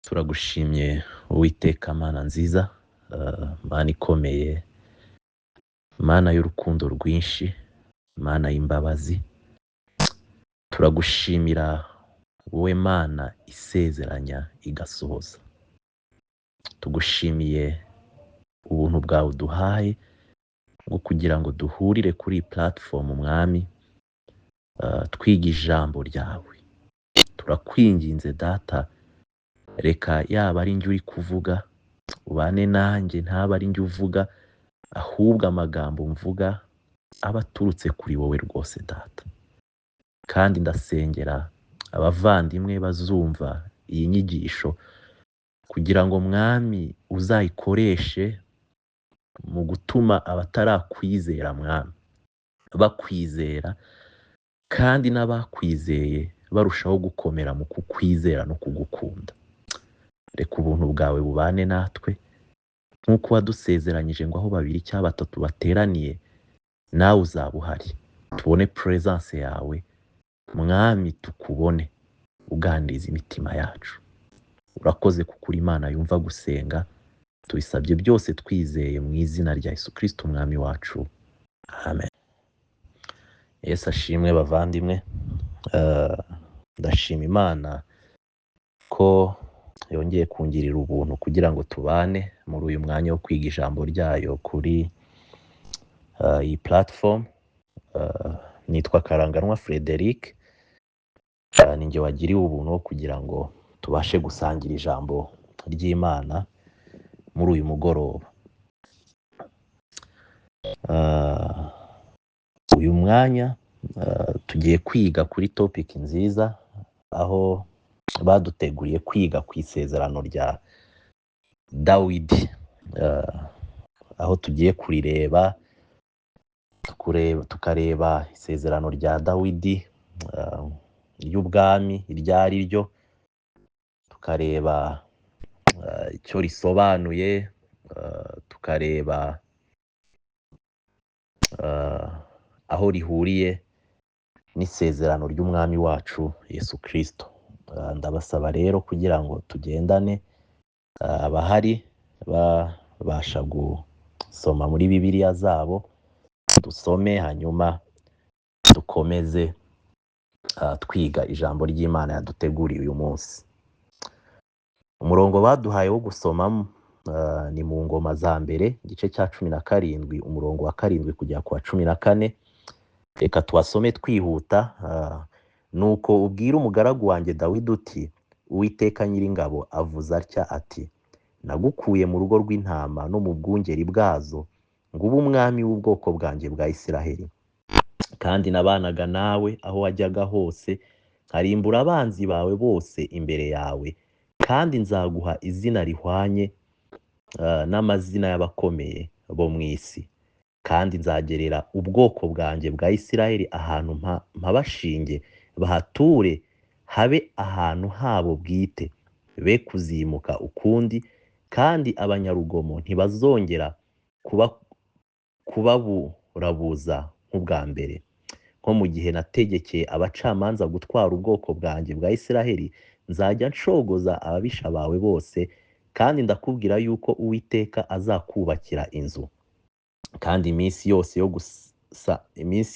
Turagushimye Uwiteka Mana nziza, Mana ikomeye, Mana y'urukundo rwinshi, Mana y'imbabazi. Turagushimira wowe Mana isezeranya igasohoza. Tugushimiye ubuntu bwawe uduhaye bwo kugira ngo duhurire kuri iyi platform Mwami, twiga ijambo ryawe. Turakwinginze Data, reka yaba ari njye uri kuvuga, ubane nanjye, ntaba ari njye uvuga, ahubwo amagambo mvuga aba aturutse kuri wowe rwose Data. Kandi ndasengera abavandimwe bazumva iyi nyigisho kugira ngo Mwami uzayikoreshe mu gutuma abatarakwizera Mwami bakwizera, kandi n'abakwizeye barushaho gukomera mu kukwizera no kugukunda. Reka ubuntu bwawe bubane natwe nk'uko wadusezeranyije ngo aho babiri cyangwa batatu bateraniye nawe uzaba uhari. Tubone presence yawe Mwami, tukubone uganiriza imitima yacu. Urakoze kuko uri Imana yumva gusenga, tubisabye byose twizeye mu izina rya Yesu Kristo Umwami wacu, amen. Yesu ashimwe bavandimwe. Ndashima Imana ko yongeye kungirira ubuntu kugira ngo tubane muri uyu mwanya wo kwiga ijambo ryayo kuri iyi platform. Nitwa Karanganwa Frederic, ninjye wagiriwe ubuntu wo kugira ngo tubashe gusangira ijambo ry'Imana muri uyu mugoroba. Uyu mwanya tugiye kwiga kuri topic nziza, aho baduteguriye kwiga ku isezerano rya Dawidi, aho tugiye kurireba tukareba isezerano rya Dawidi ry'ubwami iryo ari ryo, tukareba icyo risobanuye, tukareba aho rihuriye n'isezerano ry'umwami wacu Yesu Kristo. Ndabasaba rero kugira ngo tugendane, abahari babasha gusoma muri Bibiliya zabo, dusome hanyuma dukomeze twiga ijambo ry'Imana yaduteguriye uyu munsi. Umurongo baduhaye wo gusomamo ni mu Ngoma za mbere igice cya 17 umurongo wa 7 kujya ku wa 14. Reka twasome twihuta. Nuko ubwira umugaragu wanjye Dawidi uti, Uwiteka Nyiringabo avuze atya ati, nagukuye mu rugo rw'intama no mu bwungeri bwazo ngo ube umwami w'ubwoko bwanjye bwa Isiraheli. Kandi nabanaga nawe aho wajyaga hose, nkarimbura abanzi bawe bose imbere yawe, kandi nzaguha izina rihwanye n'amazina y'abakomeye bo mu isi. Kandi nzagerera ubwoko bwanjye bwa Isiraheli ahantu mpabashinge, bahature habe ahantu habo bwite, be kuzimuka ukundi, kandi abanyarugomo ntibazongera kubaburabuza nk'ubwa mbere, nko mu gihe nategekeye abacamanza gutwara ubwoko bwanjye bwa Isiraheli. Nzajya nshogoza ababisha bawe bose, kandi ndakubwira yuko Uwiteka azakubakira inzu. Kandi iminsi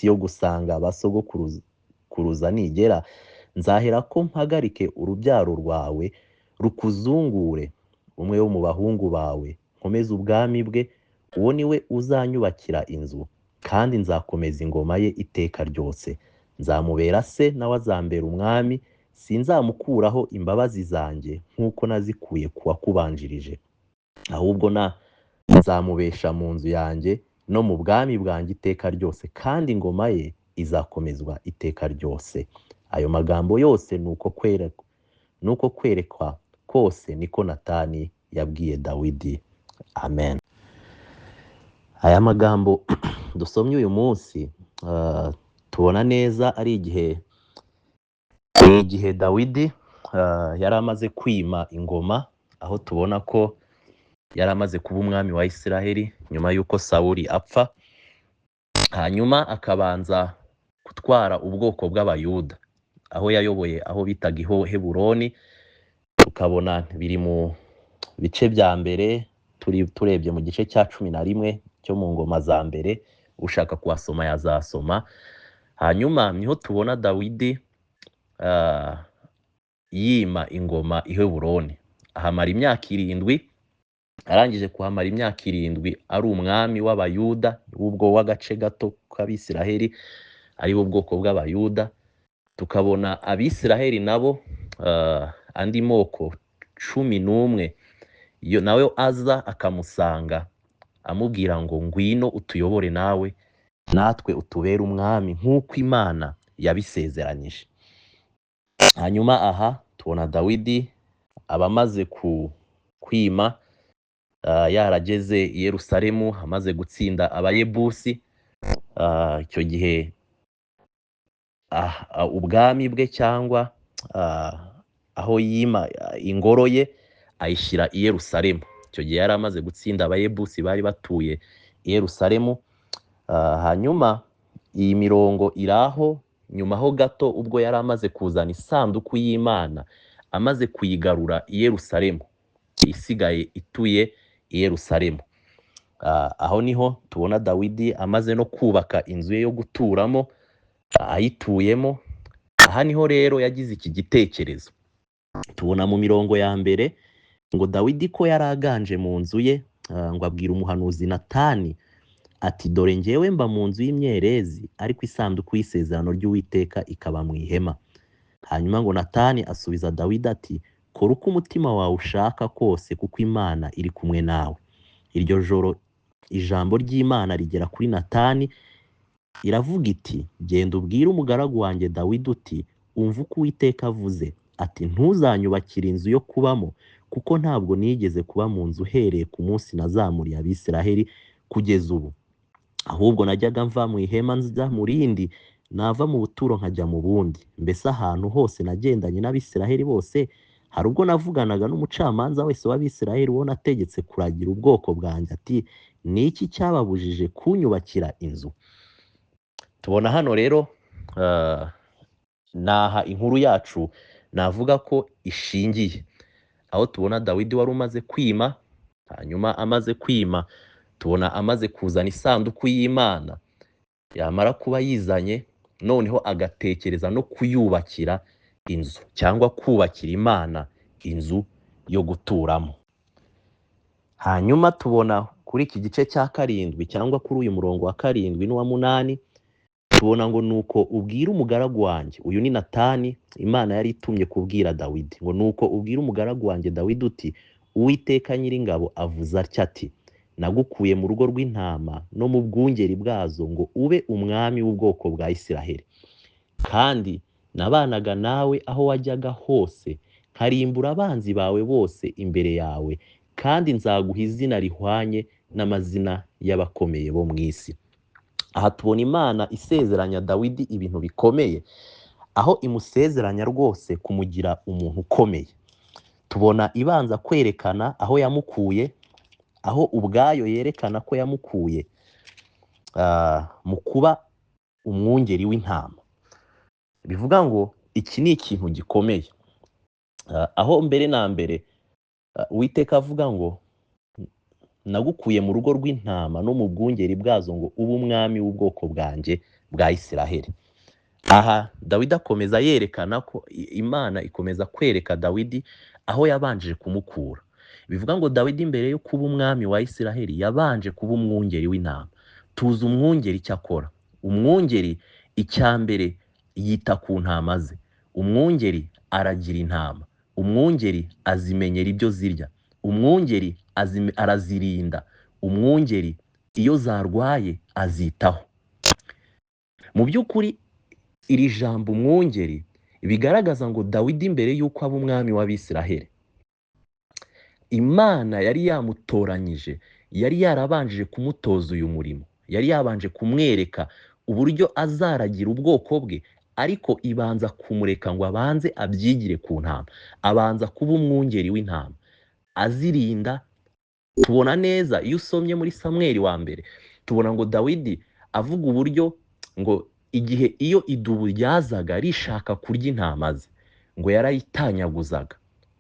yo gusanga abasogokuruza nigera, nzahera ko mpagarike urubyaro rwawe rukuzungure, umwe wo mu bahungu bawe nkomeze ubwami bwe, uwo ni we uzanyubakira inzu, kandi nzakomeza ingoma ye iteka ryose. Nzamubera se, nawe azambera umwami, sinzamukuraho imbabazi zanjye nk'uko nazikuye ku wakubanjirije, ahubwo nzamubesha mu nzu yanjye no mu bwami bwanjye iteka ryose, kandi ingoma ye izakomezwa iteka ryose. Ayo magambo yose nuko kwerekwa kose niko Natani yabwiye Dawidi. Amen. Aya magambo dusomye uyu munsi, tubona neza ari igihe Dawidi yari amaze kwima ingoma, aho tubona ko yari amaze kuba umwami wa Isiraheli nyuma y'uko Sawuli apfa, hanyuma akabanza gutwara ubwoko bw'Abayuda, aho yayoboye aho bitaga Heburoni, tukabona biri mu bice bya mbere, turebye mu gice cya 11 cyo mu ngoma za mbere, ushaka kuhasoma yazasoma. Hanyuma niho tubona Dawidi yima ingoma i Heburoni, ahamara imyaka 7. Arangije kuhamara imyaka 7 ari umwami w'Abayuda, ubwo w'agace gato k'Abisiraheli, ari bo bwoko bw'Abayuda. Tukabona Abisiraheli nabo andi moko 11 iyo nawe aza akamusanga amubwira ngo ngwino utuyobore nawe, natwe utubere umwami nk'uko Imana yabisezeranyije. Hanyuma aha tubona Dawidi abamaze kwima, yarageze i Yerusalemu, amaze gutsinda Abayebusi. Icyo gihe ubwami bwe cyangwa aho yima ingoro ye ayishyira i Yerusalemu. Icyo gihe yari amaze gutsinda Abayebusi bari batuye i Yerusalemu. Hanyuma iyi mirongo iraho nyuma ho gato, ubwo yari amaze kuzana isanduku y'Imana, amaze kuyigarura i Yerusalemu, isigaye ituye i Yerusalemu. Aho niho tubona Dawidi amaze no kubaka inzu ye yo guturamo, ayituyemo. Aha niho rero yagize iki gitekerezo. Tubona mu mirongo ya mbere ngo Dawidi ko yaraganje mu nzu ye, ngo abwira umuhanuzi Natani ati dore njyewe mba mu nzu y'imyerezi, ariko isanduku y'isezerano ry'Uwiteka ikaba mu ihema. Hanyuma ngo Natani asubiza Dawidi ati kora uko umutima wawe ushaka kose, kuko Imana iri kumwe nawe. Iryo joro ijambo ry'Imana rigera kuri Natani, iravuga iti genda ubwire umugaragu wanjye Dawidi uti umva uko Uwiteka avuze ati ntuzanyubakire inzu yo kubamo, kuko ntabwo nigeze kuba mu nzu uhereye ku munsi nazamuriye Abisiraheli kugeza ubu, ahubwo najyaga mva mu ihema nza mu rindi, nava mu buturo nkajya mu bundi. Mbese ahantu hose nagendanye n'Abisiraheli bose, hari ubwo navuganaga n'umucamanza wese w'Abisiraheli uwo nategetse kuragira ubwoko bwanjye ati ni iki cyababujije kunyubakira inzu? Tubona hano rero naha inkuru yacu navuga ko ishingiye, aho tubona Dawidi wari umaze kwima. Hanyuma amaze kwima tubona amaze kuzana isanduku y'Imana, yamara kuba yizanye noneho agatekereza no kuyubakira inzu cyangwa kubakira Imana inzu yo guturamo. Hanyuma tubona kuri iki gice cya 7 cyangwa kuri uyu murongo wa 7 n'uwa 8, tubona ngo nuko ubwira umugaragu wanjye, uyu ni Natani, Imana yari itumye kubwira Dawidi, ngo nuko ubwira umugaragu wanjye Dawidi uti Uwiteka Nyiringabo avuze atya ati nagukuye mu rugo rw'intama no mu bwungeri bwazo ngo ube umwami w'ubwoko bwa Isiraheli, kandi nabanaga nawe aho wajyaga hose, nkarimbura abanzi bawe bose imbere yawe, kandi nzaguha izina rihwanye n'amazina y'abakomeye bo mu isi. Aha tubona Imana isezeranya Dawidi ibintu bikomeye, aho imusezeranya rwose kumugira umuntu ukomeye. Tubona ibanza kwerekana aho yamukuye, aho ubwayo yerekana ko yamukuye mu kuba umwungeri w'intama. Bivuga ngo iki ni ikintu gikomeye, aho mbere na mbere Uwiteka avuga ngo nagukuye mu rugo rw'intama no mu bwungeri bwazo ngo ube umwami w'ubwoko bwanjye bwa Isiraheli. Aha Dawidi akomeza yerekana ko Imana ikomeza kwereka Dawidi aho yabanje kumukura. Bivuga ngo Dawidi mbere yo kuba umwami wa Isiraheli yabanje kuba umwungeri w'intama. Tuzi umwungeri icyo akora. Umwungeri icyambere yita ku ntama ze. Umwungeri aragira intama. Umwungeri azimenyera ibyo zirya. Umwungeri arazirinda. Umwungeri iyo zarwaye azitaho. Mu by'ukuri iri jambo umwungeri bigaragaza ngo Dawidi mbere yuko aba umwami w'Abisiraheli, Imana yari yamutoranyije, yari yarabanjije kumutoza uyu murimo, yari yabanje kumwereka uburyo azaragira ubwoko bwe, ariko ibanza kumureka ngo abanze abyigire ku ntama, abanza kuba umwungeri w'intama azirinda. Tubona neza iyo usomye muri Samweli wa mbere, tubona ngo Dawidi avuga uburyo ngo igihe iyo idubu ryazaga rishaka kurya intama ze, ngo yarayitanyaguzaga.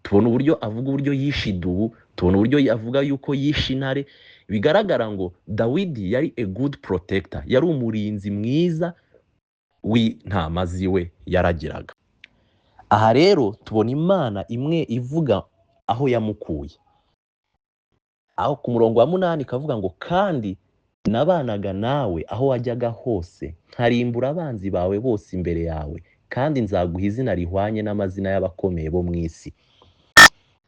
tubona uburyo avuga uburyo yishe idubu, tubona uburyo avuga yuko yishe intare. Bigaragara ngo Dawidi yari a good protector, yari umurinzi mwiza w'intama ziwe yaragiraga. Aha rero tubona Imana imwe ivuga aho yamukuye, aho ku murongo wa 8 ikavuga ngo kandi nabanaga nawe aho wajyaga hose, nkarimbura abanzi bawe bose imbere yawe, kandi nzaguha izina rihwanye n'amazina y'abakomeye bo mu isi.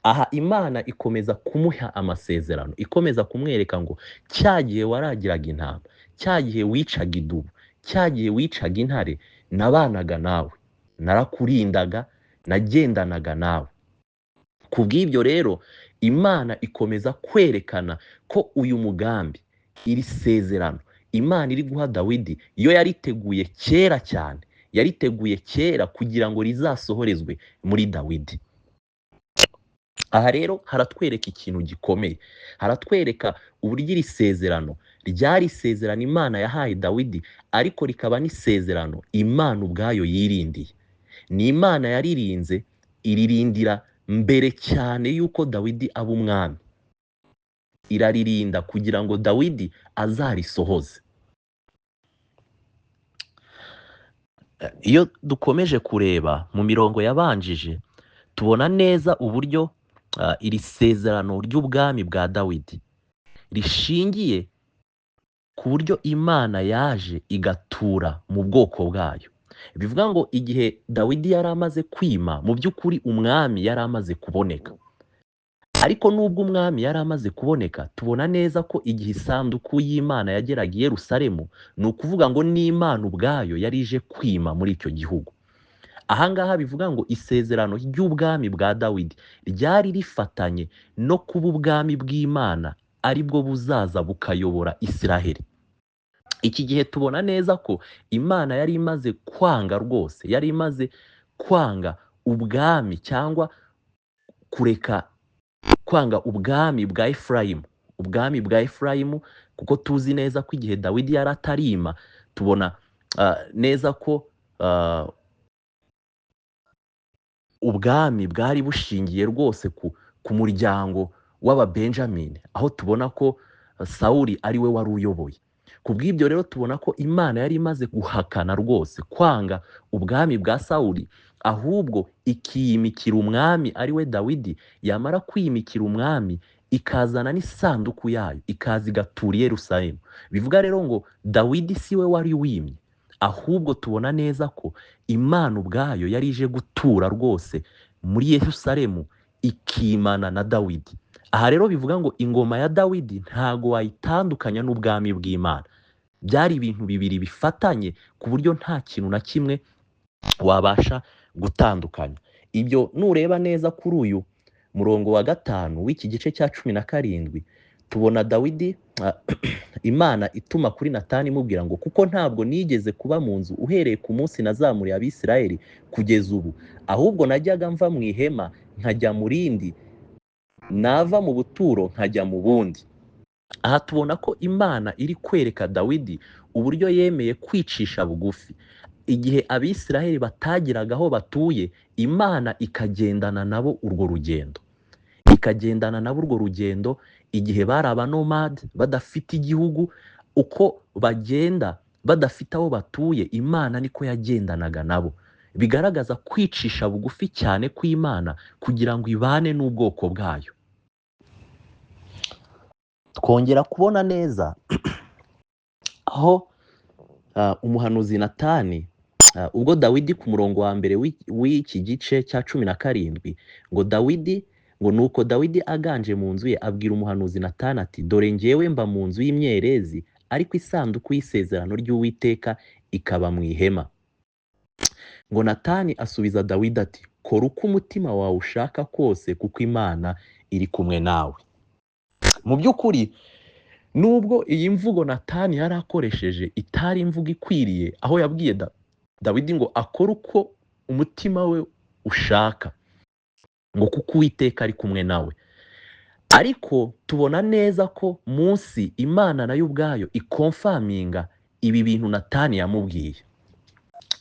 Aha Imana ikomeza kumuha amasezerano, ikomeza kumwereka ngo cya gihe waragiraga intama, cya gihe wicaga idubu, cya gihe wicaga intare, nabanaga nawe, narakurindaga, nagendanaga nawe. Kubw'ibyo rero Imana ikomeza kwerekana ko uyu mugambi, iri sezerano Imana iri guha Dawidi iyo yariteguye kera cyane, yariteguye kera kugira ngo rizasohorezwe muri Dawidi. Aha rero haratwereka ikintu gikomeye, haratwereka uburyo iri sezerano ryari isezerano Imana yahaye Dawidi, ariko rikaba n'isezerano Imana ubwayo yirindiye. Ni Imana yaririnze, iririndira mbere cyane yuko Dawidi aba umwami, iraririnda kugira ngo Dawidi azarisohoze. Iyo dukomeje kureba mu mirongo yabanjije, tubona neza uburyo iri sezerano ry'ubwami bwa Dawidi rishingiye ku buryo Imana yaje igatura mu bwoko bwayo. Bivuga ngo igihe Dawidi yari amaze kwima, mu by'ukuri umwami yari amaze kuboneka. Ariko nubwo umwami yari amaze kuboneka, tubona neza ko igihe isanduku y'Imana yageraga i Yerusalemu, ni ukuvuga ngo n'Imana ubwayo yari ije kwima muri icyo gihugu. Ahangaha bivuga ngo isezerano ry'ubwami bwa Dawidi ryari rifatanye no kuba ubwami bw'Imana ari bwo buzaza bukayobora Isiraheli. Iki gihe tubona neza ko Imana yari imaze kwanga rwose, yari imaze kwanga ubwami cyangwa kureka kwanga ubwami bwa Efurayimu, ubwami bwa Efurayimu, kuko tuzi neza ko igihe Dawidi yari atarima, tubona neza ko ubwami bwari bushingiye rwose ku muryango w'Ababenjamini, aho tubona ko Sawuli ari we wari uyoboye. Kubw'ibyo rero tubona ko Imana yari imaze guhakana rwose, kwanga ubwami bwa Sawuli, ahubwo ikiyimikira umwami ari we Dawidi. Yamara kwiyimikira umwami, ikazana n'isanduku yayo, ikaza igatura i Yerusalemu. Bivuga rero ngo Dawidi si we wari wimye, ahubwo tubona neza ko Imana ubwayo yari ije gutura rwose muri Yerusalemu, ikimana na Dawidi. Aha rero bivuga ngo ingoma ya Dawidi ntago wayitandukanya n'ubwami bw'Imana. Byari ibintu bibiri bifatanye ku buryo nta kintu na kimwe wabasha gutandukanya. Ibyo nureba neza kuri uyu murongo wa 5 w'iki gice cya 17, tubona Dawidi Imana ituma kuri Natani imubwira ngo kuko ntabwo nigeze kuba mu nzu uhereye ku munsi nazamuriye Abisirayeli kugeza ubu, ahubwo najyaga mva mu ihema nkajya mu rindi, nava mu buturo nkajya mu bundi. Aha tubona ko Imana iri kwereka Dawidi uburyo yemeye kwicisha bugufi. Igihe Abisirayeli batagiraga aho batuye, Imana ikagendana nabo urwo rugendo, ikagendana nabo urwo rugendo. Igihe bari abanomade badafite igihugu, uko bagenda badafite aho batuye, Imana niko yagendanaga nabo. Bigaragaza kwicisha bugufi cyane kw'Imana kugira ngo ibane n'ubwoko bwayo. Twongera kubona neza aho umuhanuzi Natani, ubwo Dawidi ku murongo wa mbere w'iki gice cya 17, ngo Dawidi ngo nuko Dawidi aganje mu nzu ye abwira umuhanuzi Natani ati dore njyewe mba mu nzu y'imyerezi, ariko isanduku y'isezerano ry'Uwiteka ikaba mu ihema. Ngo Natani asubiza Dawidi ati kora uko umutima wawe ushaka kose, kuko Imana iri kumwe nawe. Mu by'ukuri nubwo iyi mvugo Natani yari akoresheje itari imvugo ikwiriye, aho yabwiye Dawidi ngo akora uko umutima we ushaka, ngo kuko Uwiteka ari kumwe nawe, ariko tubona neza ko munsi Imana nayo ubwayo ikonfaminga ibi bintu Natani yamubwiye.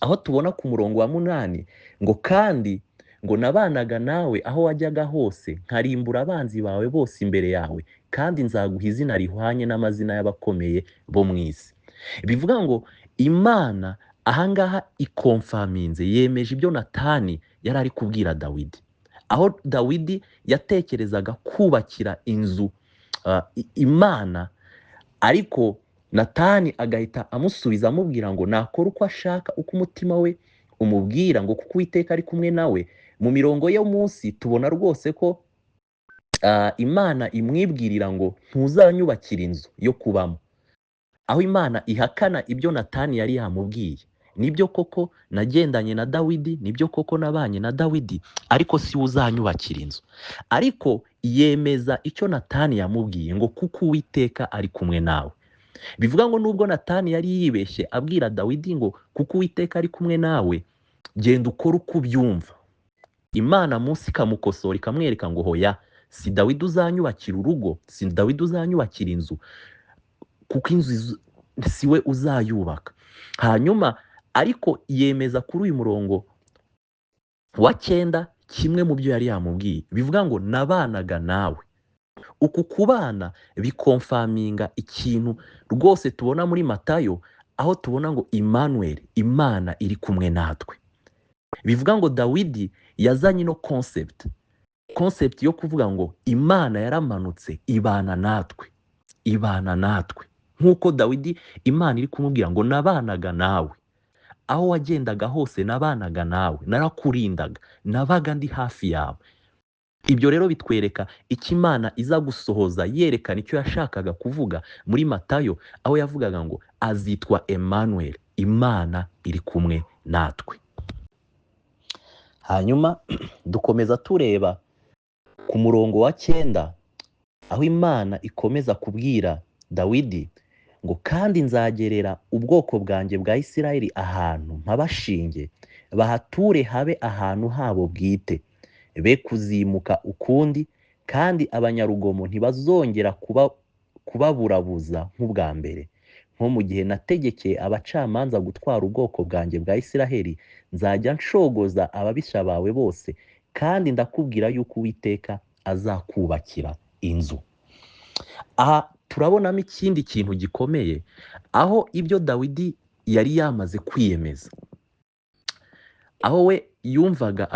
Aho tubona ku murongo wa 8 ngo kandi ngo nabanaga nawe aho wajyaga hose nkarimbura abanzi bawe bose imbere yawe, kandi nzaguha izina rihwanye n'amazina y'abakomeye bo mu isi. Bivuga ngo Imana ahangaha ikonfaminze, yemeje ibyo Natani yari ari kubwira Dawidi, aho Dawidi yatekerezaga kubakira inzu Imana, ariko Natani agahita amusubiza amubwira ngo nakora uko ashaka, uko umutima we umubwira, ngo kuko Uwiteka ari kumwe nawe. Mu mirongo yo munsi tubona rwose ko Imana imwibwirira ngo ntuzanyubakira inzu yo kubamo, aho Imana ihakana ibyo Natani yari yamubwiye. Nibyo koko nagendanye na Dawidi, nibyo koko nabanye na Dawidi, ariko si uzanyubakira inzu. Ariko yemeza icyo Natani yamubwiye, ngo kuko Uwiteka ari kumwe nawe. Bivuga ngo nubwo Natani yari yibeshye abwira Dawidi ngo kuko Uwiteka ari kumwe nawe, genda ukora uko ubyumva, Imana munsi ikamukosora ikamwereka ngo hoya, si Dawidi uzanyubakira urugo, si Dawidi uzanyubakira inzu, kuko inzu si we uzayubaka. Hanyuma ariko yemeza kuri uyu murongo wa 9 kimwe mu byo yari yamubwiye. Bivuga ngo nabanaga nawe. Uku kubana bikonfaminga ikintu rwose tubona muri Matayo, aho tubona ngo Emmanuel, Imana iri kumwe natwe. Bivuga ngo Dawidi yazanye no concept yo kuvuga ngo Imana yaramanutse ibana natwe, nk'uko Dawidi Imana iri kumubwira ngo nabanaga nawe, aho wagendaga hose nabanaga nawe, narakurindaga, nabaga ndi hafi yawe. Ibyo rero bitwereka icyo Imana iza gusohoza, yerekana icyo yashakaga kuvuga muri Matayo, aho yavugaga ngo azitwa Emmanuel, Imana iri kumwe natwe. Hanyuma dukomeza tureba ku murongo wa 9, aho Imana ikomeza kubwira Dawidi ngo kandi nzagerera ubwoko bwanjye bwa Isirayeli ahantu mpabashinge, bahature habe ahantu habo bwite, be kuzimuka ukundi, kandi abanyarugomo ntibazongera kubaburabuza nk'ubwa mbere. Nko mu gihe nategekeye abacamanza gutwara ubwoko bwanjye bwa Isiraheli, nzajya nshogoza ababisha bawe bose, kandi ndakubwira yuko Uwiteka azakubakira inzu. Aha turabonamo ikindi kintu gikomeye, aho ibyo Dawidi yari yamaze kwiyemeza, aho we yumvaga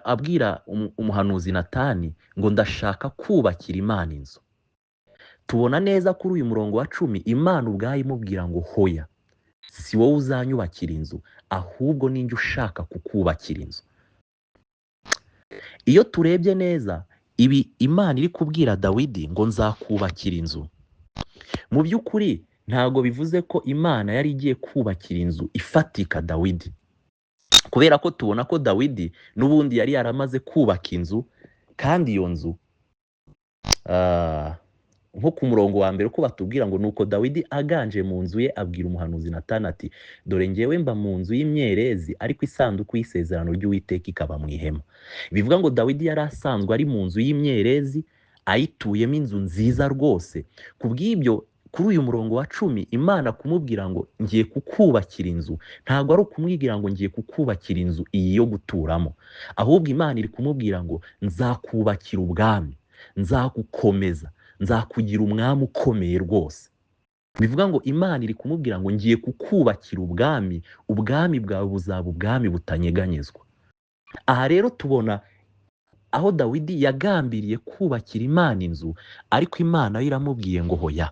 abwira umuhanuzi Natani ngo ndashaka kubakira Imana inzu. Tubona neza kuri uyu murongo wa 10 Imana ubwayo imubwira ngo hoya, si wowe uzanyubakira inzu, ahubwo ninjye ushaka kukubakira inzu. Iyo turebye neza ibi Imana iri kubwira Dawidi ngo nzakubakira inzu, mu by'ukuri ntago bivuze ko Imana yari igiye kubakira inzu ifatika Dawidi, kubera ko tubona ko Dawidi n'ubundi yari yaramaze kubaka inzu, kandi iyo nzu nko ku murongo wa 1 ko batubwira ngo nuko Dawidi aganje mu nzu ye abwira umuhanuzi Natani ati dore ngewe mba mu nzu y'imyerezi, ariko isanduku y'isezerano ry'Uwiteka ikaba mu ihema. Bivuga ngo Dawidi yari asanzwe ari mu nzu y'imyerezi, ayituyemo inzu nziza rwose. Kubw'ibyo kuri uyu murongo wa 10 Imana kumubwira ngo ngiye kukubakira inzu, ntago ari ukumwibwira ngo ngiye kukubakira inzu iyi yo guturamo, ahubwo Imana iri kumubwira ngo nzakubakira ubwami, nzagukomeza, nzakugira umwami ukomeye rwose. Bivuga ngo Imana iri kumubwira ngo ngiye kukubakira ubwami, ubwami bwawe buzaba ubwami butanyeganyezwa. Aha rero tubona aho Dawidi yagambiriye kubakira Imana inzu, ariko Imana yo iramubwiye ngo hoya,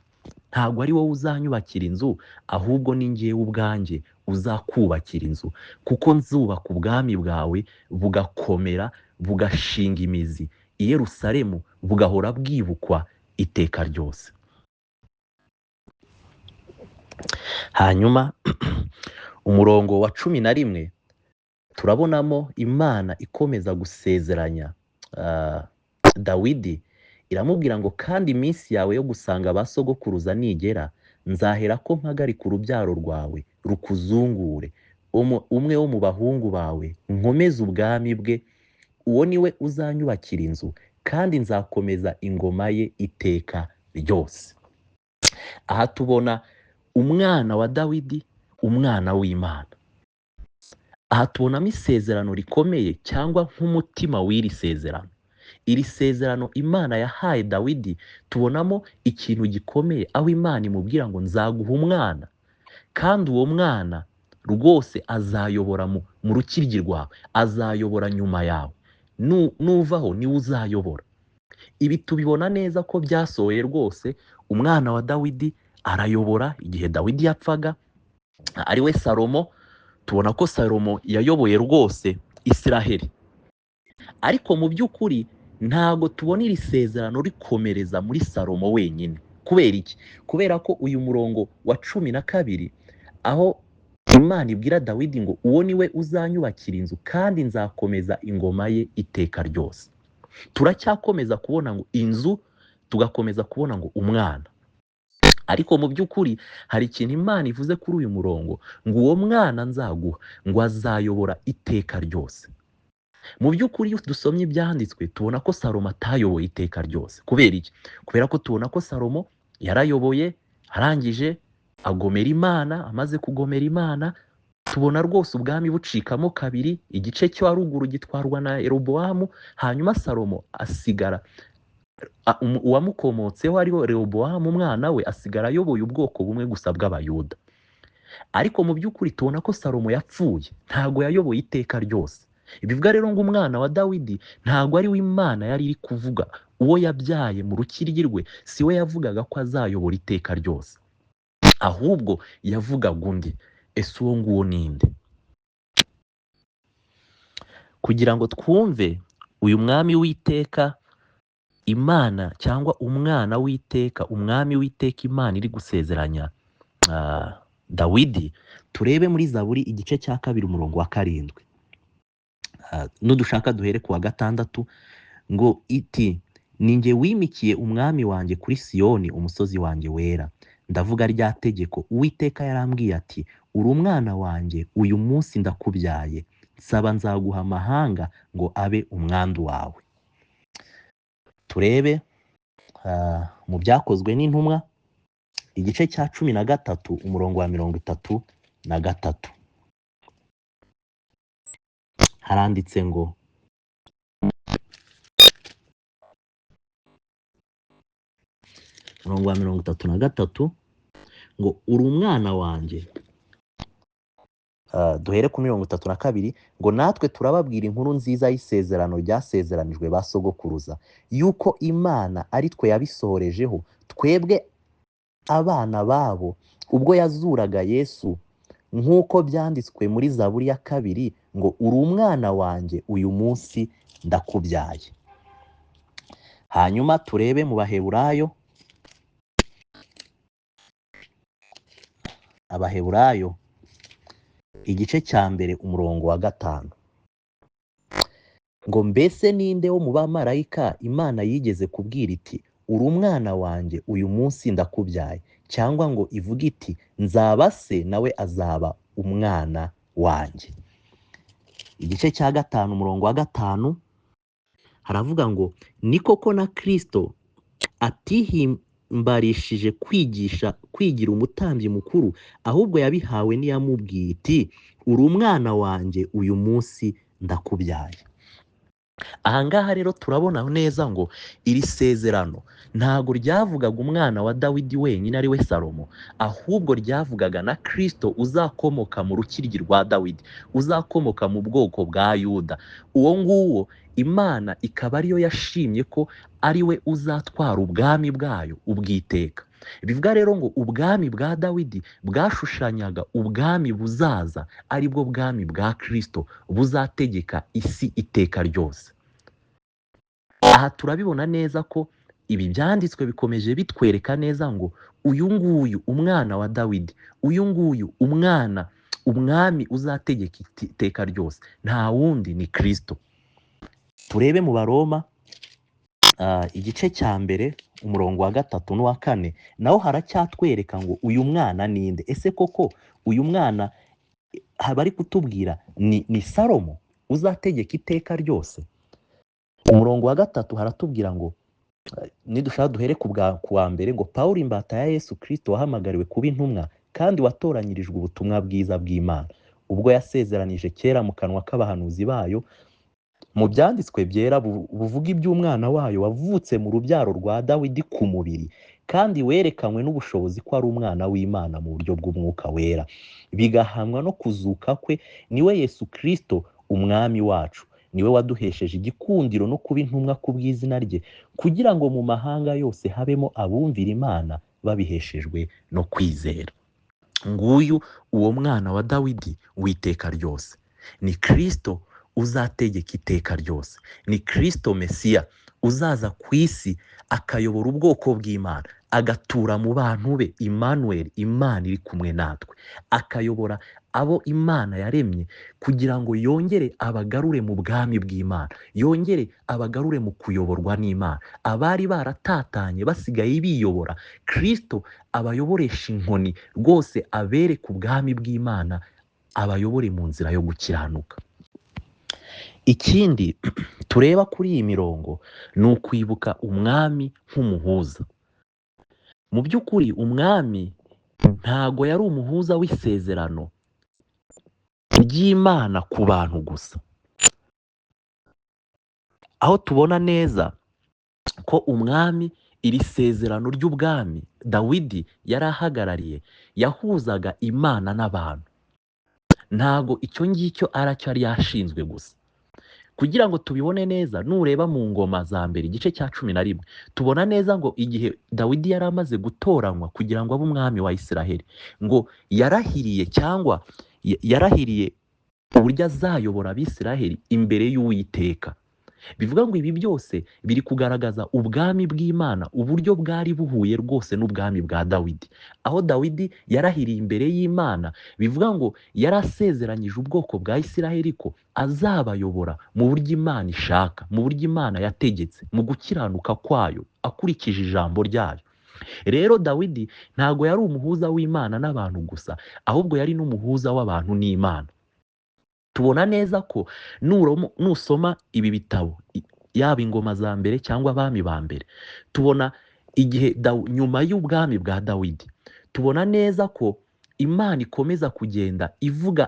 ntago ari wowe uzanyubakira inzu, ahubwo ni ngewe ubwanjye uzakubakira inzu, kuko nzubaka ubwami bwawe bugakomera, bugashinga imizi i Yerusalemu, bugahora bwibukwa iteka ryose. Hanyuma umurongo wa 11 turabonamo Imana ikomeza gusezeranya Dawidi, iramubwira ngo kandi iminsi yawe yo gusanga abasogokuruza nigera, nzahera ko mpagarika urubyaro rwawe rukuzungure, umwe wo mu bahungu bawe nkomeze ubwami bwe, uwo niwe uzanyubakira inzu, kandi nzakomeza ingoma ye iteka ryose. Aha tubona umwana wa Dawidi, umwana w'Imana. aha tubonamo isezerano rikomeye cyangwa nk'umutima w'iri sezerano. Iri sezerano Imana yahaye Dawidi tubonamo ikintu gikomeye, aho Imana imubwira ngo nzaguha umwana, kandi uwo mwana rwose azayobora mu rukiryi rwawe, azayobora nyuma yawe, nuvaho niwe uzayobora. Ibi tubibona neza ko byasohoye rwose. Umwana wa Dawidi arayobora igihe Dawidi yapfaga, ari we Salomo. Tubona ko Salomo yayoboye rwose Isiraheli, ariko mu by'ukuri ntago tubona iri sezerano rikomereza muri Salomo wenyine. Kubera iki? Kubera ko uyu murongo wa 12 aho Imana ibwira Dawidi ngo uwo niwe uzanyubakira inzu kandi nzakomeza ingoma ye iteka ryose, turacyakomeza kubona ngo inzu, tugakomeza kubona ngo umwana. Ariko mu by'ukuri hari ikintu Imana ivuze kuri uyu murongo, ngo uwo mwana nzaguha ngo azayobora iteka ryose. Mu by'ukuri iyo dusomye ibyanditswe tubona ko Salomo atayoboye iteka ryose. Kubera iki? Kubera ko tubona ko Salomo yarayoboye, arangije agomera Imana. Amaze kugomera Imana, tubona rwose ubwami bucikamo kabiri, igice cyo haruguru gitwarwa na Yeroboamu, hanyuma Salomo asigara, uwamukomotseho ariho Rehobowamu umwana we, asigara ayoboye ubwoko bumwe gusa bw'Abayuda. Ariko mu by'ukuri tubona ko Salomo yapfuye, ntago yayoboye iteka ryose. Ibivuga rero ngo umwana wa Dawidi ntago ari we Imana yari iri kuvuga, uwo yabyaye mu rukiryi rwe si we yavugaga ko azayobora iteka ryose, ahubwo yavugaga undi. Ese uwo nguwo ninde? Kugira ngo twumve uyu mwami w'iteka Imana, cyangwa umwana w'iteka, umwami w'iteka Imana iri gusezeranya Dawidi, turebe muri Zaburi igice cya 2 umurongo wa 7. Nudushaka duhere ku wa 6, ngo iti ninjye wimikiye umwami wanjye kuri Siyoni umusozi wanjye wera. Ndavuga rya tegeko Uwiteka yarambwiye ati, uri umwana wanjye, uyu munsi ndakubyaye, nsaba nzaguha amahanga ngo abe umwandu wawe. Turebe mu byakozwe n'intumwa igice cya 13 umurongo wa 33. Haranditse ngo, umurongo wa 33, ngo uri umwana wanjye. Duhere ku 32, ngo natwe turababwira inkuru nziza y'isezerano ryasezeranijwe ba sogokuruza, yuko Imana ari twe yabisohorejeho, twebwe abana babo, ubwo yazuraga Yesu, nk'uko byanditswe muri Zaburi ya 2, ngo uri umwana wanjye, uyu munsi ndakubyaye. Hanyuma turebe mu Baheburayo, Abaheburayo igice cya 1 umurongo wa 5, ngo mbese ninde wo mu bamarayika Imana yigeze kubwira iti, uri umwana wanjye, uyu munsi ndakubyaye, cyangwa ngo ivuge iti, nzaba se nawe azaba umwana wanjye. Igice cya 5 umurongo wa 5 haravuga ngo, ni koko na Kristo atihimbarishije kwigira umutambyi mukuru, ahubwo yabihawe n'iyamubwiye iti, uri umwana wanjye, uyu munsi ndakubyaye. Ahangaha rero turabona neza ngo iri sezerano ntago ryavugaga umwana wa Dawidi wenyine ari we Salomo, ahubwo ryavugaga na Kristo uzakomoka mu rukiryi rwa Dawidi, uzakomoka mu bwoko bwa Yuda. Uwo nguwo Imana ikaba ariyo yashimye ko ari we uzatwara ubwami bwayo ubwiteka. Bivuga rero ngo ubwami bwa Dawidi bwashushanyaga ubwami buzaza, ari bwo bwami bwa Kristo buzategeka isi iteka ryose. Aha turabibona neza ko ibi byanditswe bikomeje bitwereka neza ngo uyu nguyu umwana wa Dawidi, uyu nguyu umwami uzategeka iteka ryose, nta wundi ni Kristo. Turebe mu Baroma igice cya 1 umurongo wa 3 n'uwa 4, naho haracyatwereka ngo uyu mwana ninde. Ese koko uyu mwana bari kutubwira ni Salomo uzategeka iteka ryose? Umurongo wa 3 haratubwira ngo, nidushaka duhere ku wa 1, ngo Pawulo imbata ya Yesu Kristo wahamagariwe kuba intumwa kandi watoranyirijwe ubutumwa bwiza bw'Imana, ubwo yasezeranije kera mu kanwa k'abahanuzi bayo mu byanditswe byera buvuga iby'umwana wayo wavutse mu rubyaro rwa Dawidi ku mubiri kandi werekanywe n'ubushobozi ko ari umwana w'Imana mu buryo bw'umwuka wera, bigahamwa no kuzuka kwe, niwe Yesu Kristo umwami wacu, niwe waduhesheje igikundiro no kuba intumwa ku bw'izina rye, kugira ngo mu mahanga yose habemo abumvira Imana babiheshejwe no kwizera. Nguyu uwo mwana wa Dawidi w'iteka ryose, ni Kristo uzategeka iteka ryose, ni Kristo Mesiya uzaza ku isi akayobora ubwoko bw'Imana, agatura mu bantu be, Emmanuel, Imana iri kumwe natwe, akayobora abo Imana yaremye kugira ngo yongere abagarure mu bwami bw'Imana, yongere abagarure mu kuyoborwa n'Imana. Abari baratatanye basigaye biyobora, Kristo abayoboresha inkoni rwose, abereke ubwami bw'Imana, abayobore mu nzira yo gukiranuka. Ikindi tureba kuri iyi mirongo ni ukwibuka umwami nk'umuhuza. Mu by'ukuri umwami ntago yari umuhuza w'isezerano ry'Imana ku bantu gusa, aho tubona neza ko umwami, iri sezerano ry'ubwami Dawidi yari ahagarariye, yahuzaga Imana n'abantu. Ntago icyo ngicyo aracyo yari yashinzwe gusa. Kugira ngo tubibone neza, nureba mu ngoma za mbere igice cya 11 tubona neza ngo igihe Dawidi yari amaze gutoranywa kugira ngo abe umwami wa Isiraheli, ngo yarahiriye cyangwa yarahiriye uburyo azayobora Abisiraheli imbere y'Uwiteka. Bivuga ngo ibi byose biri kugaragaza ubwami bw'Imana, uburyo bwari buhuye rwose n'ubwami bwa Dawidi, aho Dawidi yarahiriye imbere y'Imana. Bivuga ngo yarasezeranyije ubwoko bwa Isiraheli ko azabayobora mu buryo Imana ishaka, mu buryo Imana yategetse, mu gukiranuka kwayo, akurikije ijambo ryayo. Rero Dawidi ntago yari umuhuza w'Imana n'abantu gusa, ahubwo yari n'umuhuza w'abantu n'Imana. Tubona neza ko nusoma ibi bitabo, yaba ingoma za mbere cyangwa abami ba mbere, tubona igihe nyuma y'ubwami bwa Dawidi, tubona neza ko Imana ikomeza kugenda ivuga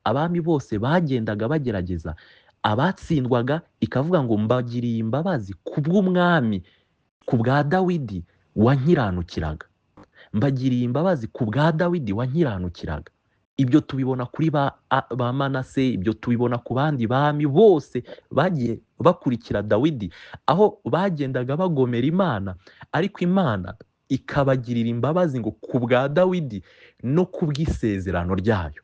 abami bose bagendaga bagerageza, abatsindwaga ikavuga ngo mbagiriye imbabazi kubw'umwami, ku bwa Dawidi wankiranukiraga, mbagiriye imbabazi ku bwa Dawidi wankiranukiraga. Ibyo tubibona kuri ba Manase, ibyo tubibona ku bandi bami bose bagiye bakurikira Dawidi, aho bagendaga bagomera Imana, ariko Imana ikabagirira imbabazi ngo ku bwa Dawidi no ku bw'isezerano ryayo.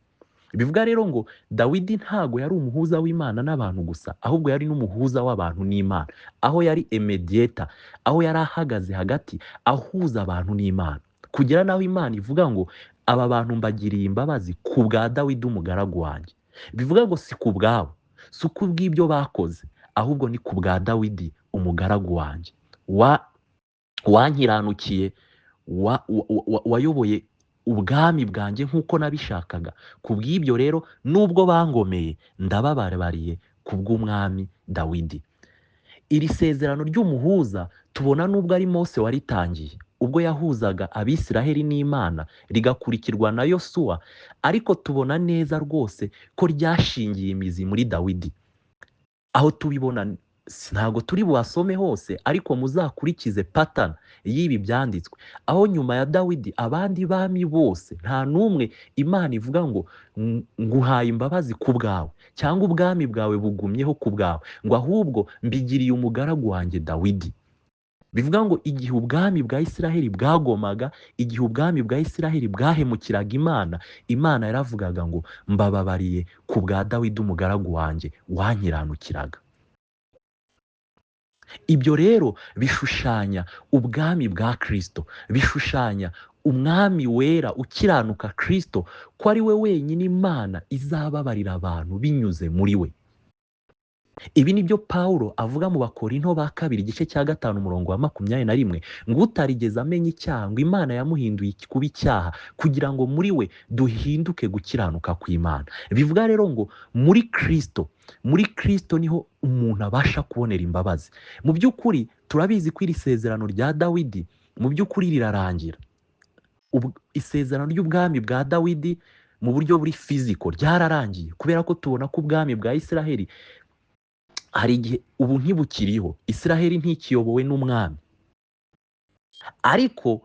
Bivuga rero ngo Dawidi ntago yari umuhuza w'Imana n'abantu gusa, ahubwo yari n'umuhuza w'abantu n'Imana, aho yari mediator, aho yari ahagaze hagati ahuza abantu n'Imana, kugera naho Imana ivuga ngo aba bantu mbagiriye imbabazi ku bwa Dawidi umugaragu wanjye. Bivuga ngo si ku bwabo, si ku bw'ibyo bakoze, ahubwo ni ku bwa Dawidi umugaragu wanjye, wankiranukiye, wayoboye ubwami bwanjye nk'uko nabishakaga. Ku bw'ibyo rero nubwo bangomeye, ndababariye ku bw'umwami Dawidi. Iri sezerano ry'umuhuza tubona nubwo ari Mose waritangiye, ubwo yahuzaga Abisiraheli n'Imana, rigakurikirwa na Yosuwa, ariko tubona neza rwose ko ryashingiye imizi muri Dawidi. Aho tubibona, ntago turi buhasome hose, ariko muzakurikize pattern y'ibi byanditswe, aho nyuma ya Dawidi abandi bami bose nta numwe Imana ivuga ngo nguhaye imbabazi ku bwawe, cyangwa ubwami bwawe bugumyeho ku bwawe, ngo ahubwo mbigiriye umugaragu wanjye Dawidi. Bivuga ngo igihe ubwami bwa Isiraheli bwagomaga, igihe ubwami bwa Isiraheli bwahemukiraga Imana, Imana yaravugaga ngo mbababariye ku bwa Dawidi umugaragu wanjye wankiranukiraga. Ibyo rero bishushanya ubwami bwa Kristo, bishushanya umwami wera ukiranuka Kristo, ko ari we wenyine Imana izababarira abantu binyuze muri we. Ibi nibyo Pawulo avuga mu Bakorinto ba kabiri igice cya 5 umurongo wa 21, ngo utarigeze amenya icyaha ngo Imana yamuhinduye kuba icyaha kugira ngo muri we duhinduke gukiranuka kw'Imana. Bivuga rero ngo muri Kristo niho umuntu abasha kubonera imbabazi. Mu by'ukuri turabizi ko iri sezerano rya Dawidi mu by'ukuri rirarangira. Isezerano ry'ubwami bwa Dawidi mu buryo buri fiziko ryararangiye, kubera ko tubona ko ubwami bwa Isiraheli hari igihe ubu ntibukiriho, Isiraheli ntikiyobowe n'umwami, ariko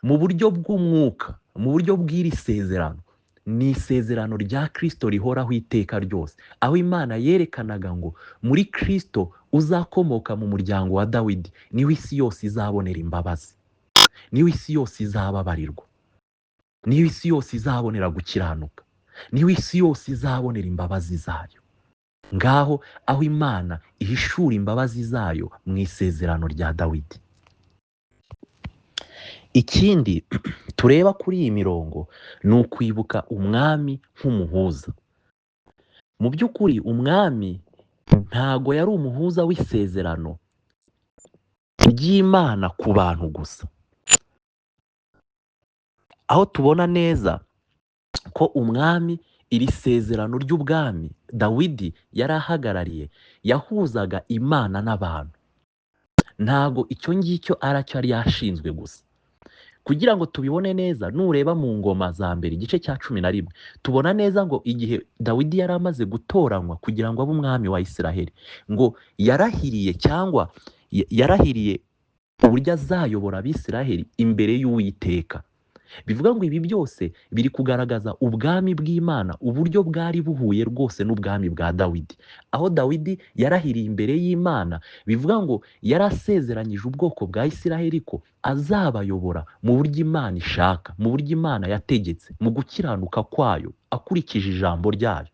mu buryo bw'umwuka, mu buryo bw'iri sezerano, ni isezerano rya Kristo rihoraho iteka ryose, aho Imana yerekanaga ngo muri Kristo uzakomoka mu muryango wa Dawidi niho isi yose izabonera imbabazi, niho isi yose izababarirwa, niho isi yose izabonera gukiranuka, niho isi yose izabonera imbabazi zayo. Ngaho aho Imana ihishura imbabazi zayo mu isezerano rya Dawidi. Ikindi tureba kuri iyi mirongo ni ukwibuka umwami nk'umuhuza. Mu by'ukuri umwami ntago yari umuhuza w'isezerano ry'Imana ku bantu gusa, aho tubona neza ko umwami, iri sezerano ry'ubwami Dawidi yari ahagarariye, yahuzaga Imana n'abantu. Ntago icyo ngicyo aracyo yari yashinzwe gusa. Kugira ngo tubibone neza, nureba mu ngoma za mbere igice cya 11 tubona neza ngo igihe Dawidi yari amaze gutoranywa kugira ngo abe umwami wa Isiraheli, ngo yarahiriye cyangwa yarahiriye uburyo azayobora Abisiraheli imbere y'Uwiteka. Bivuga ngo ibi byose biri kugaragaza ubwami bw'Imana, uburyo bwari buhuye rwose n'ubwami bwa Dawidi, aho Dawidi yarahiriye imbere y'Imana. Bivuga ngo yarasezeranyije ubwoko bwa Isiraheli ko azabayobora mu buryo Imana ishaka, mu buryo Imana yategetse, mu gukiranuka kwayo, akurikije ijambo ryayo.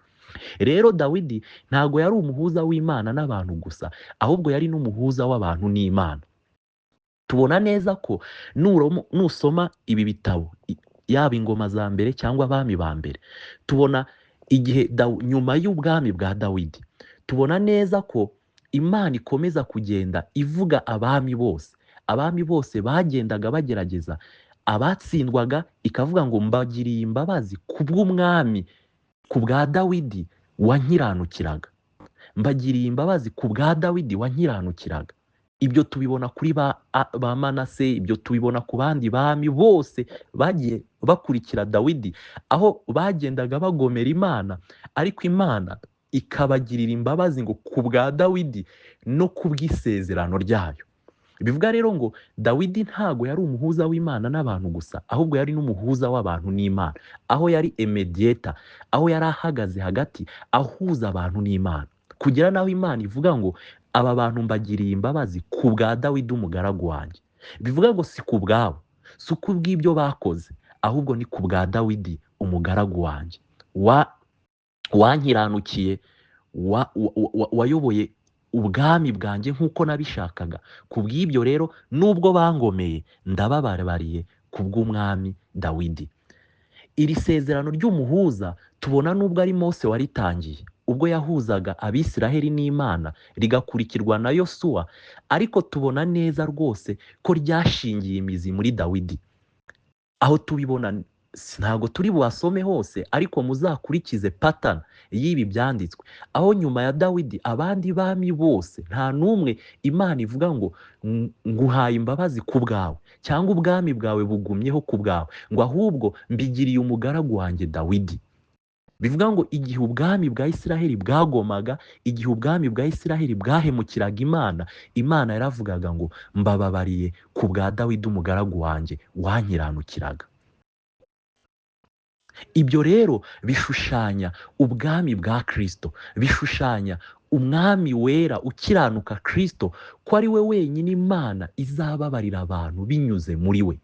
Rero Dawidi ntago yari umuhuza w'Imana n'abantu gusa, ahubwo yari n'umuhuza w'abantu n'Imana. Tubona neza ko nusoma ibi bitabo, yaba ingoma za mbere cyangwa abami ba mbere, tubona igihe nyuma y'ubwami bwa Dawidi, tubona neza ko Imana ikomeza kugenda ivuga abami bose bagendaga bagerageza, abatsindwaga ikavuga ngo mbagiriye imbabazi kubw'umwami, ku bwa Dawidi wankiranukiraga, mbagiriye imbabazi ku bwa Dawidi wankiranukiraga. Ibyo tubibona kuri ba Manase, ibyo tubibona ku bandi bami bose bagiye bakurikira Dawidi, aho bagendaga bagomera Imana, ariko Imana ikabagirira imbabazi ngo ku bwa Dawidi no ku bw'isezerano ryayo. Bivuga rero ngo Dawidi ntago yari umuhuza w'Imana n'abantu gusa, ahubwo yari n'umuhuza w'abantu n'Imana, aho yari mediator, aho yari ahagaze hagati ahuza abantu n'Imana, kugira naho Imana ivuga ngo aba bantu mbagiriye imbabazi ku bwa Dawidi umugaragu wanjye. Bivuga ngo si ku bwabo, si ku bw'ibyo bakoze, ahubwo ni ku bwa Dawidi umugaragu wanjye, wankiranukiye, wayoboye ubwami bwanjye nk'uko nabishakaga. Ku bw'ibyo rero nubwo bangomeye, ndababariye ku bw'umwami Dawidi. Iri sezerano ry'umuhuza tubona nubwo ari Mose waritangiye, ubwo yahuzaga Abisiraheli n'Imana, rigakurikirwa na Yosuwa, ariko tubona neza rwose ko ryashingiye imizi muri Dawidi. Aho tubibona, ntago turi buhasome hose, ariko muzakurikize pattern y'ibi byanditswe, aho nyuma ya Dawidi abandi bami bose nta numwe Imana ivuga ngo nguhaye imbabazi ku bwawe, cyangwa ubwami bwawe bugumyeho ku bwawe, ngo ahubwo mbigiriye umugaragu wanjye Dawidi. Bivuga ngo igihe ubwami bwa Isiraheli bwagomaga, igihe ubwami bwa Isiraheli bwahemukiraga Imana, Imana yaravugaga ngo mbababariye ku bwa Dawidi umugaragu wanjye wankiranukiraga. Ibyo rero bishushanya ubwami bwa Kristo, bishushanya umwami wera ukiranuka Kristo, ko ari we wenyine Imana izababarira abantu binyuze muri we.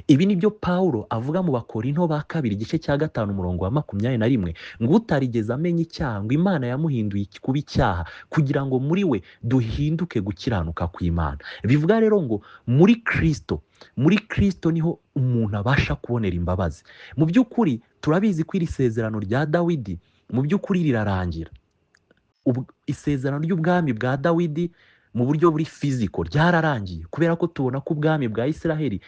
Ibi nibyo Pawulo avuga mu Bakorinto ba kabiri igice cya 5 umurongo wa 21, ngo utarigeze amenya icyaha ngo Imana yamuhinduye kuba icyaha kugira ngo muri we duhinduke gukiranuka kw'Imana. Bivuga rero ngo muri Kristo niho umuntu abasha kubonera imbabazi. Mu by'ukuri turabizi ko iri sezerano rya Dawidi mu by'ukuri rirarangira. Isezerano ry'ubwami bwa Dawidi mu buryo buri fiziko ryararangiye, kubera ko tubona ko ubwami bwa Isiraheli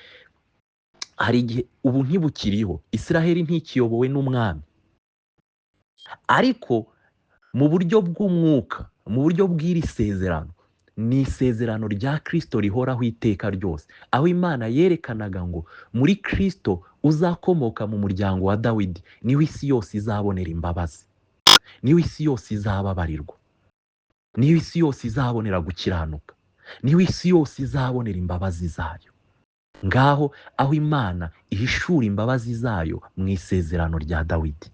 hari igihe ubu ntibukiriho, Isiraheli ntikiyobowe n'umwami, ariko mu buryo bw'umwuka, mu buryo bw'iri sezerano, ni isezerano rya Kristo rihoraho iteka ryose, aho Imana yerekanaga ngo muri Kristo uzakomoka mu muryango wa Dawidi niwe isi yose izabonera imbabazi, niwe isi yose izababarirwa, niwe isi yose izabonera gukiranuka, niwe isi yose izabonera imbabazi zayo. Ngaho aho Imana ihishura imbabazi zayo mu isezerano rya Dawidi.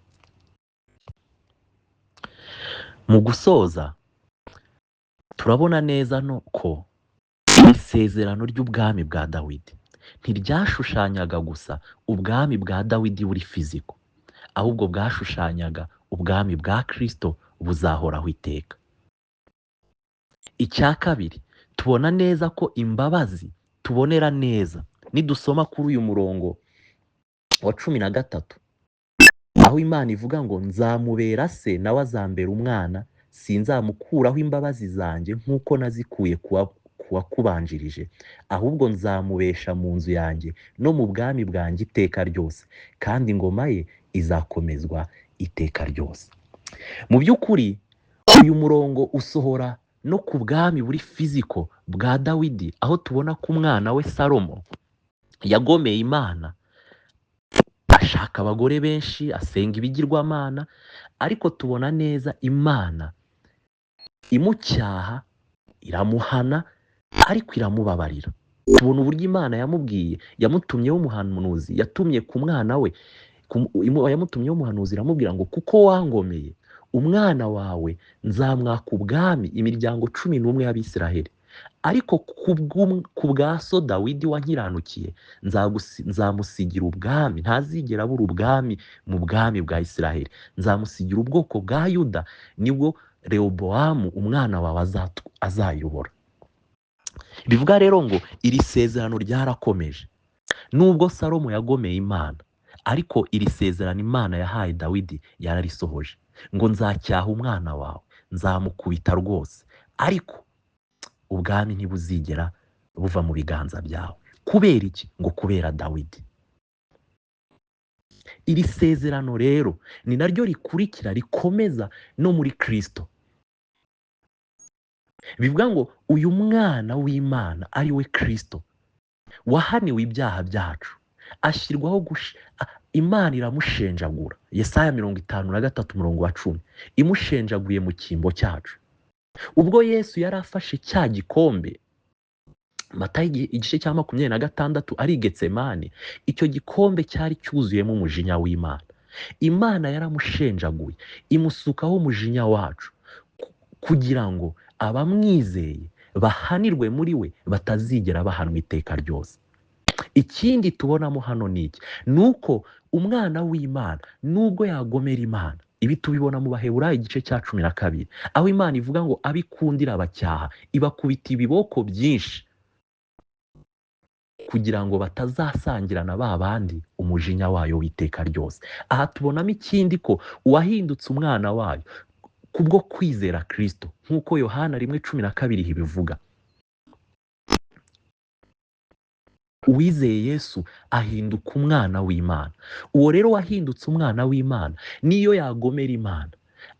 Mu gusoza turabona neza no ko isezerano ry'ubwami bwa Dawidi ntiryashushanyaga gusa ubwami bwa Dawidi buri fiziko, ahubwo bwashushanyaga ubwami bwa Kristo buzahoraho iteka. Icya kabiri, tubona neza ko imbabazi tubonera neza nidusoma kuri uyu murongo wa 13, aho Imana ivuga ngo nzamubera se nawe azambera umwana, sinzamukuraho imbabazi zanjye nk'uko nazikuye kuwakubanjirije, ahubwo nzamubesha mu nzu yanjye no mu bwami bwanjye iteka ryose, kandi ingoma ye izakomezwa iteka ryose. Mu by'ukuri uyu murongo usohora no ku bwami buri fiziko bwa Dawidi, aho tubona ko umwana we Salomo yagomeye Imana, ashaka abagore benshi, asenga ibigirwamana, ariko tubona neza Imana imucyaha, iramuhana, ariko iramubabarira. Tubona uburyo Imana yamubwiye, yamutumyeho umuhanuzi, yatumye ku mwana we, yamutumyeho umuhanuzi iramubwira ngo kuko wangomeye umwana wawe nzamwaka ubwami imiryango 11 y'Abisiraheli, ariko ku bwa so Dawidi wankiranukiye nzamusigira ubwami, ntazigera abura ubwami mu bwami bwa Isiraheli, nzamusigira ubwoko bwa Yuda, nibwo Rehobowamu umwana wawe azayobora. Bivuga rero ngo iri sezerano ryarakomeje, nubwo Salomo yagomeye Imana, ariko iri sezerano Imana yahaye Dawidi yararisohoje, ngo nzacyaha umwana wawe, nzamukubita rwose, ariko ubwami ntibuzigera buva mu biganza byawe. Kubera iki? Ngo kubera Dawidi. Iri sezerano rero ni naryo rikurikira rikomeza no muri Kristo. Bivuga ngo uyu mwana w'Imana ari we Kristo wahaniwe ibyaha byacu, ashyirwaho Imana iramushenjagura. Yesaya 53:10 imushenjaguye mu cyimbo cyacu. Ubwo Yesu yari afashe cya gikombe, Matayo igice cya 26 ari Getsemani, icyo gikombe cyari cyuzuyemo umujinya w'Imana. Imana yaramushenjaguye, imusukaho umujinya wacu, kugira ngo abamwizeye bahanirwe muri we, batazigera bahanwa iteka ryose. Ikindi tubonamo hano ni iki? Nuko umwana w'Imana nubwo yagomera Imana, ibi tubibona mu Baheburayo igice cya 12, aho Imana ivuga ngo abikundira abacyaha ibakubita ibiboko byinshi, kugira ngo batazasangirana ba bandi umujinya wayo w'iteka ryose. Aha tubonamo ikindi ko uwahindutse umwana wayo kubwo kwizera Kristo, nk'uko Yohana 1:12 ibivuga. Uwizeye Yesu ahinduka umwana w'Imana. Uwo rero wahindutse umwana w'Imana niyo yagomera Imana,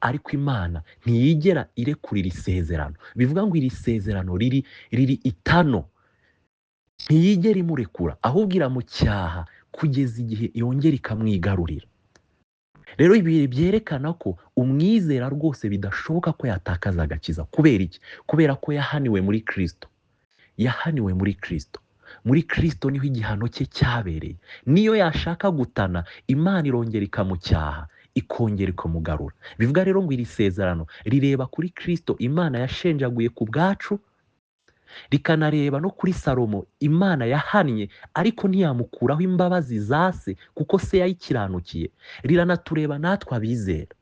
ariko Imana ntiyigera irekurira isezerano. Bivuga ngo iri sezerano riri itano, ntiyigera imurekura, ahubwo iramucyaha kugeza igihe yongera ikamwigarurira. Rero ibi byerekana ko umwizera rwose bidashoboka ko yatakaza agakiza. Kubera iki? Kubera ko yahaniwe muri Kristo. Yahaniwe muri Kristo. Muri Kristo niho igihano cye cyabereye. Niyo yashaka gutana, Imana irongera ikamucyaha, ikongera ikamugarura. Bivuga rero ngo iri sezerano rireba kuri Kristo Imana yashenjaguye ku bwacu, rikanareba no kuri Salomo Imana yahannye ariko ntiyamukuraho imbabazi za se kuko se yayikiranukiye. Riranatureba natwe abizera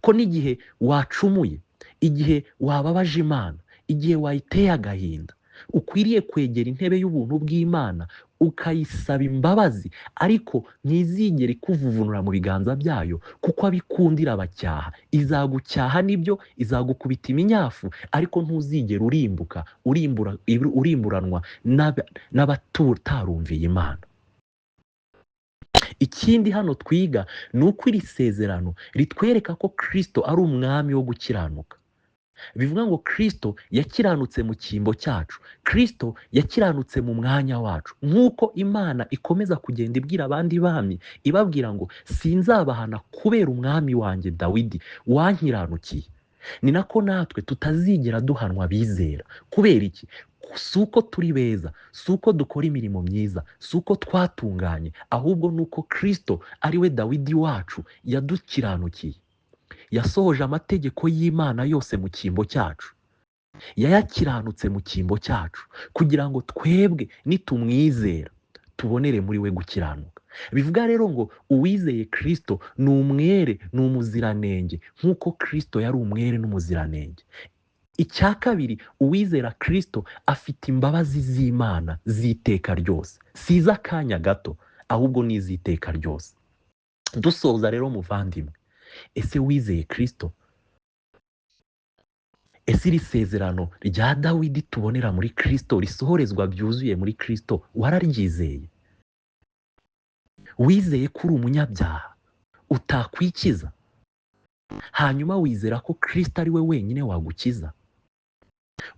ko n'igihe wacumuye, igihe wababaje Imana, igihe wayiteye agahinda, ukwiriye kwegera intebe y'ubuntu bw'Imana ukayisaba imbabazi, ariko ntizigere ikuvuvunura mu biganza byayo, kuko abikundira abacyaha. Izagucyaha nibyo, izagukubita iminyafu, ariko ntuzigera urimburanwa n'abatarumviye Imana. Ikindi hano twiga ni uko iri sezerano ritwereka ko Kristo ari umwami wo gukiranuka. bivuga ngo Kristo yakiranutse mu cyimbo cyacu, Kristo yakiranutse mu mwanya wacu, nk'uko Imana ikomeza kugenda ibwira abandi bami ibabwira ngo sinzabahana kubera umwami wanjye Dawidi wankiranukiye, ni nako natwe tutazigera duhanwa bizera. Kubera iki? Si uko turi beza, si uko dukora imirimo myiza, si uko twatunganye, ahubwo ni uko Kristo ari we Dawidi wacu yadukiranukiye, yasohoje amategeko y'Imana yose mu cyimbo cyacu, yayakiranutse mu cyimbo cyacu, kugira ngo twebwe nitumwizera tubonere muri we gukiranuka. Bivuga rero ngo uwizeye Kristo ni umwere, ni umuziranenge, nk'uko Kristo yari umwere n'umuziranenge. Icya kabiri, uwizera Kristo afite imbabazi z'Imana z'iteka ryose, si iz'akanya gato, ahubwo ni iz'iteka ryose. Dusoza rero muvandimwe, ese wizeye Kristo? Ese iri sezerano rya Dawidi tubonera muri Kristo, risohorezwa byuzuye muri Kristo, wararyizeye? Wizeye ko uri umunyabyaha utakwikiza, hanyuma wizera ko Kristo ari we wenyine wagukiza?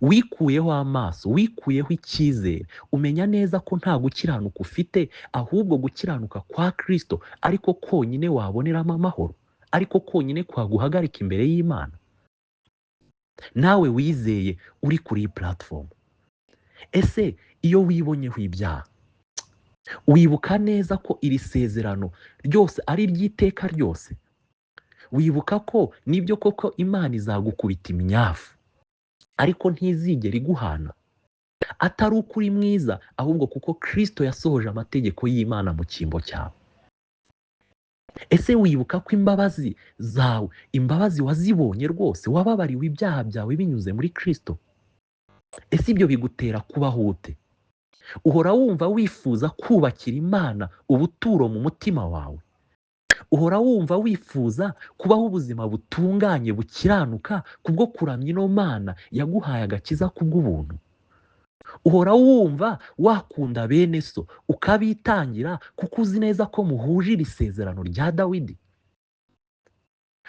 Wikuyeho amaso, wikuyeho icyizere, umenya neza ko nta gukiranuka ufite, ahubwo gukiranuka kwa Kristo ariko konyine waboneramo amahoro, ariko konyine kwaguhagarika imbere y'Imana. Nawe wizeye uri kuri iyi platform, ese iyo wibonyeho ibyaha wibuka neza ko iri sezerano ryose ari iry'iteka ryose? Wibuka ko nibyo koko Imana izagukubita imyafu, ariko ntizigera iguhana, atari uko uri mwiza, ahubwo kuko Kristo yasohoje amategeko y'Imana mu cyimbo cyawe? Ese wibuka ko imbabazi zawe, imbabazi wazibonye rwose, wababariwe ibyaha byawe binyuze muri Kristo? Ese ibyo bigutera kubaho ute? Uhora wumva wifuza kubakira Imana ubuturo mu mutima wawe? Uhora wumva wifuza kubaho ubuzima butunganye bukiranuka kubwo kuramya ino Mana yaguhaye agakiza kubw'ubuntu? Uhora wumva wakunda bene so ukabitangira kuko uzi neza ko muhuje iri sezerano rya Dawidi?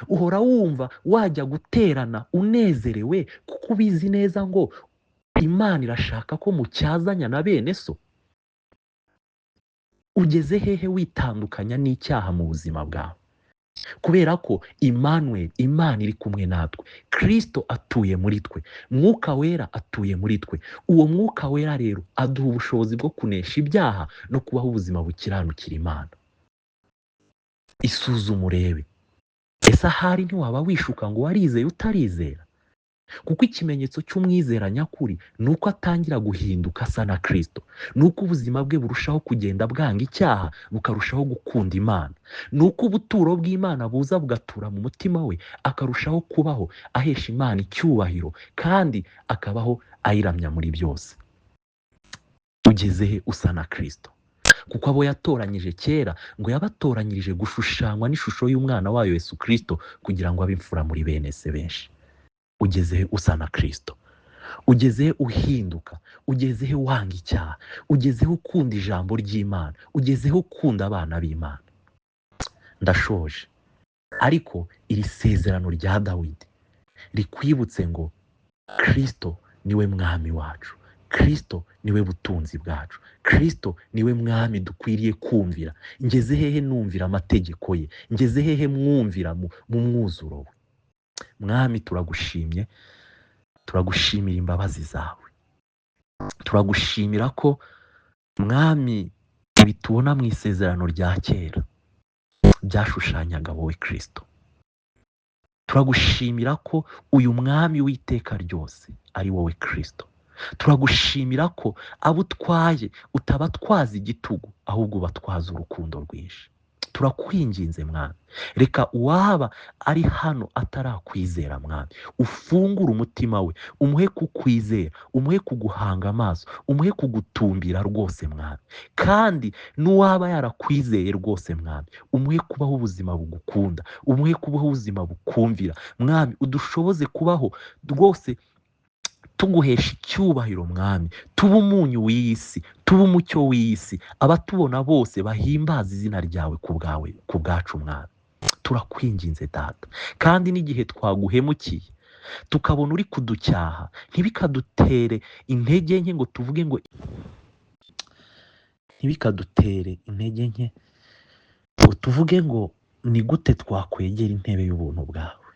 Uhora wumva wajya guterana unezerewe kuko ubizi neza ngo Imana irashaka ko mucyazanya na bene so? Ugeze hehe witandukanya n'icyaha mu buzima bwawe? Kubera ko Emmanuel, Imana iri kumwe natwe, Kristo atuye muri twe, Mwuka Wera atuye muri twe. Uwo Mwuka Wera rero aduha ubushobozi bwo kunesha ibyaha no kubaho ubuzima bukiranukira Imana. Isuzume urebe, ese ahari ntiwaba wishuka ngo warizeye utarizera? Kuko ikimenyetso cy'umwizera nyakuri ni uko atangira guhinduka asa na Kristo, ni uko ubuzima bwe burushaho kugenda bwanga icyaha bukarushaho gukunda Imana, ni uko ubuturo bw'Imana buza bugatura mu mutima we, akarushaho kubaho ahesha Imana icyubahiro kandi akabaho ayiramya muri byose. Ugeze he usa na Kristo? Kuko abo yatoranyije kera ngo yabatoranyirije gushushanywa n'ishusho y'umwana wayo Yesu Kristo, kugira ngo abe imfura muri bene se benshi. Ugeze he usa na Kristo? Ugeze he uhinduka? Ugeze he wanga icyaha? Ugeze he ukunda ijambo ry'Imana? Ugeze he ukunda abana b'Imana? Ndashoje, ariko iri sezerano rya Dawidi rikwibutse ngo Kristo niwe mwami wacu, Kristo niwe butunzi bwacu, Kristo niwe mwami dukwiriye kumvira. Ngeze hehe numvira amategeko ye? Ngeze hehe mwumvira mu mwuzuro we? Mwami, turagushimye, turagushimira imbabazi zawe, turagushimira ko Mwami ibi tubona mu isezerano rya kera byashushanyaga wowe Kristo. Turagushimira ko uyu mwami w'iteka ryose ari wowe Kristo. Turagushimira ko abo utwaye utabatwaza igitugu, ahubwo ubatwaza urukundo rwinshi. Turakwinginze Mwami, reka uwaba ari hano atarakwizera Mwami, ufungure umutima we, umuhe kukwizera, umuhe kuguhanga amaso, umuhe kugutumbira rwose Mwami. Kandi n'uwaba yarakwizeye rwose Mwami, umuhe kubaho ubuzima bugukunda, umuhe kubaho ubuzima bukumvira Mwami. Udushoboze kubaho rwose tuguhesha icyubahiro Mwami, tuba umunyu w'iyi si, tuba umucyo w'iyi si, abatubona bose bahimbaza izina ryawe ku bwacu Mwami. Turakwinginze Data, kandi n'igihe twaguhemukiye tukabona uri kuducyaha, ntibikadutere intege nke ngo tuvuge ngo ni gute twakwegera intebe y'ubuntu bwawe,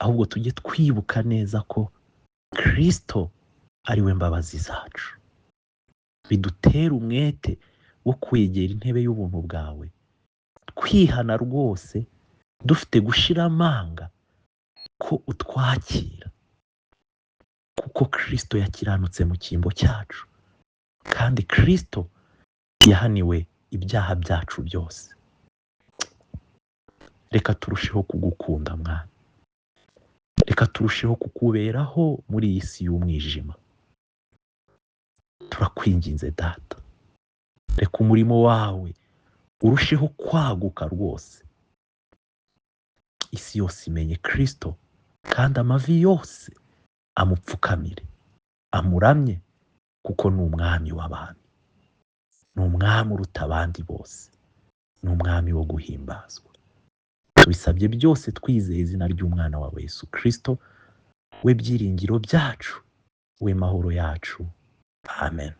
ahubwo tujye twibuka neza ko Kristo ari we mbabazi zacu. Bidutera umwete wo kwegera intebe y'ubuntu bwawe, twihana rwose, dufite gushira amanga ko utwakira, kuko Kristo yakiranutse mu cyimbo cyacu, kandi Kristo yahaniwe ibyaha byacu byose. Reka turusheho kugukunda Mwami, reka turusheho kukuberaho muri iyi si y'umwijima. Turakwinginze Data, reka umurimo wawe urusheho kwaguka rwose, isi yose imenye Kristo, kandi amavi yose amupfukamire, amuramye, kuko ni umwami w'abami, ni umwami uruta abandi bose, ni umwami wo guhimbazwa. Tubisabye byose twizeye izina ry'umwana wawe Yesu Kristo, we byiringiro byacu, we mahoro yacu. Amen.